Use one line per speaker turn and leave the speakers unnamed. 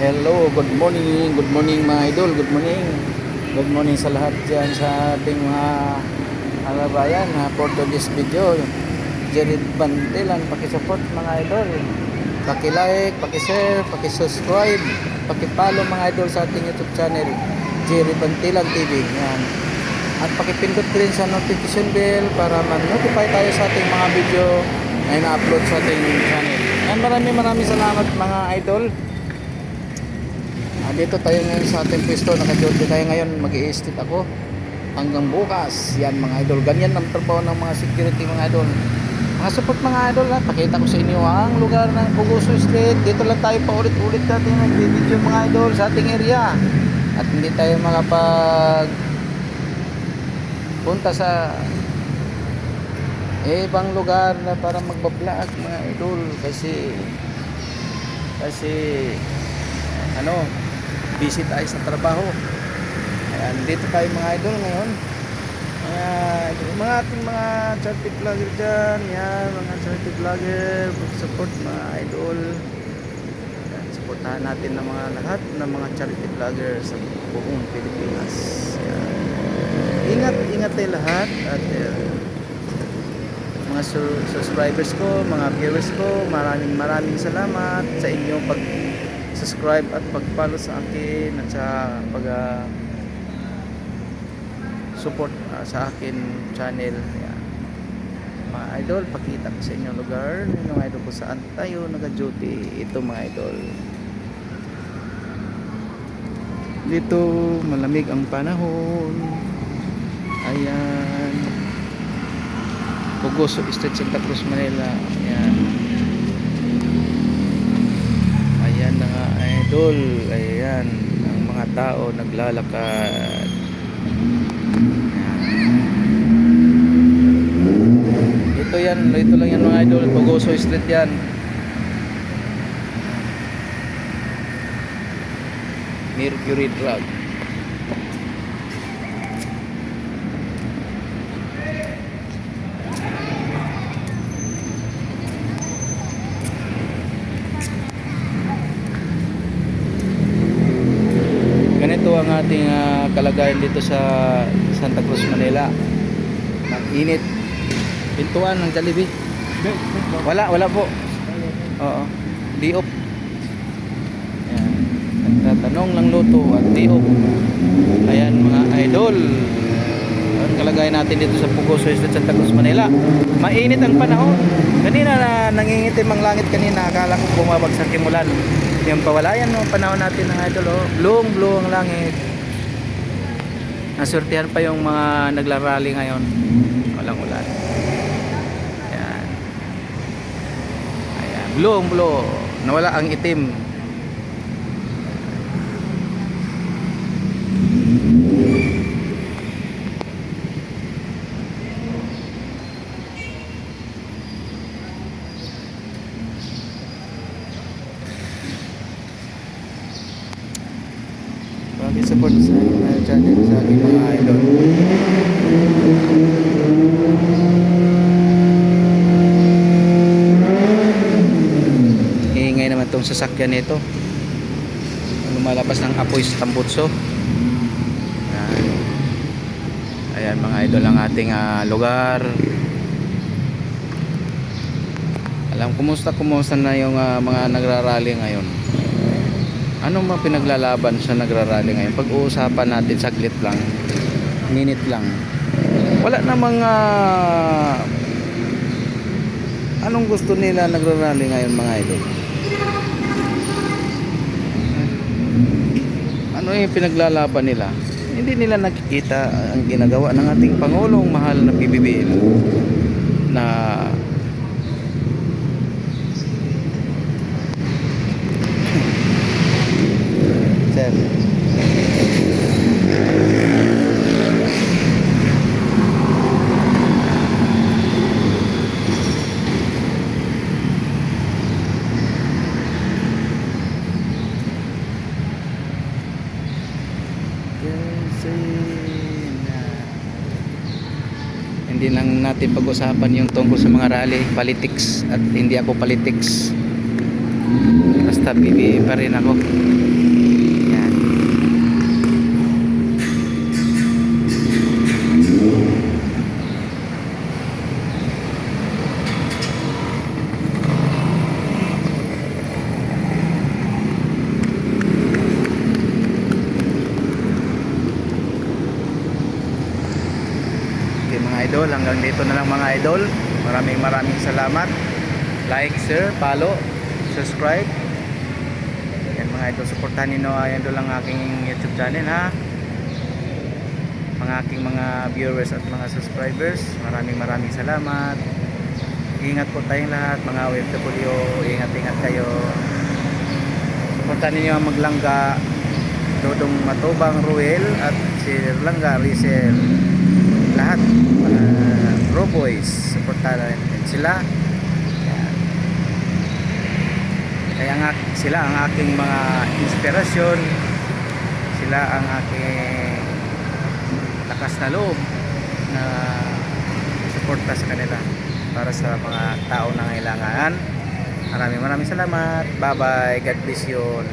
Hello, good morning mga idol, good morning. Good morning sa lahat dyan sa ating mga alabayan. For today's video, Jared Bantilan, pakisupport mga idol. Paki-like, paki-share, paki-subscribe, paki-follow mga idol sa ating YouTube channel, Jared Bantilan TV. Yan. At pakipindot rin sa notification bell para ma-notify tayo sa ating mga video na ina-upload sa ating channel. Yan, maraming salamat mga idol. Dito tayo ngayon sa ating pwesto, naka-duty tayo ngayon, mag-i-estate ako hanggang bukas. Yan mga idol, ganyan ang trabaho ng mga security mga idol. Mga support mga idol, pakita ko sa inyo ang lugar ng Puguso Street. Dito lang tayo paulit-ulit natin nag-video mga idol sa ating area. At hindi tayo makapag punta sa ibang lugar na para magbablog mga idol kasi busy tayo sa trabaho. Ayan, dito tayo mga idol ngayon. Mga ating mga charity vlogger dyan. Yan, mga charity vlogger, support mga idol. Ayan, supportahan natin ng mga lahat ng mga charity vlogger sa buong Pilipinas. Ayan. Ingat tayo lahat. At mga subscribers ko, mga viewers ko, maraming salamat sa inyong subscribe at pag-follow sa akin at sa support sa akin channel. Ayan. Mga idol, pakita ko sa inyong lugar ng idol ko saan tayo naka-duty. Ito mga idol, dito malamig ang panahon. Ayan, Puguso Street, Santa Cruz, Manila. Ayan. Ayan na nga idol, ayan ang mga tao naglalakad. Ayan. Ito lang yan mga idol, Puguso Street yan. Mercury Drug. Ganito ang ating kalagayan dito sa Santa Cruz, Manila. Init. Pintuan ng Jollibee. Wala po. Oo. Diop. Ayan. Nagtatanong lang luto at diop. Ayan mga idol. Ang kalagayan natin dito sa Puguso Street, Santa Cruz, Manila. Mainit ang panahon. Kanina nangingitim ang langit kanina. Akala ko bumabagsak yung ulan. Yung pawalayan no, panahon natin ng idol, oh. Blue ang langit. Nasurtihan pa yung mga naglarally ngayon. Walang ulan. Ayan. Ayan, blue. Nawala ang itim. Support sa channel sa aking mga idol. Iingay naman tong sasakyan nito. Lumalabas ng apoy sa tambutso. Ayan mga idol ang ating lugar. Alam kumusta na yung mga nagrarally ngayon. Ano ba pinaglalaban sa nagrarally ngayon? Pag-uusapan natin saglit lang, minute lang. Wala namang anong gusto nila nagrarally ngayon mga idol? Ano yung pinaglalaban nila? Hindi nila nakikita ang ginagawa ng ating Pangulong mahal na PBBM na hindi lang natin pag-usapan yung tungkol sa mga rally, politics, at hindi ako politics. Basta PBA pa rin ako. Yan. Okay mga idol, hanggang dito na lang mga idol. Maraming salamat. Like, share, follow, subscribe. Yan mga idol, supportahan niyo yan doon lang aking YouTube channel ha. Mga aking mga viewers at mga subscribers, maraming salamat. Ingat po tayong lahat mga OFW, ingat kayo. Supportahan niyo ang Maglangga, Dodong Matubang Ruel at si Langga Rizal. Lahat mga Bro Boys, supportahan din sila. Yan. Kaya nga sila ang aking mga inspirasyon, sila ang aking lakas na loob na suporta sa kanila para sa mga tao na kailangan. Maraming salamat. Bye bye, God bless you all.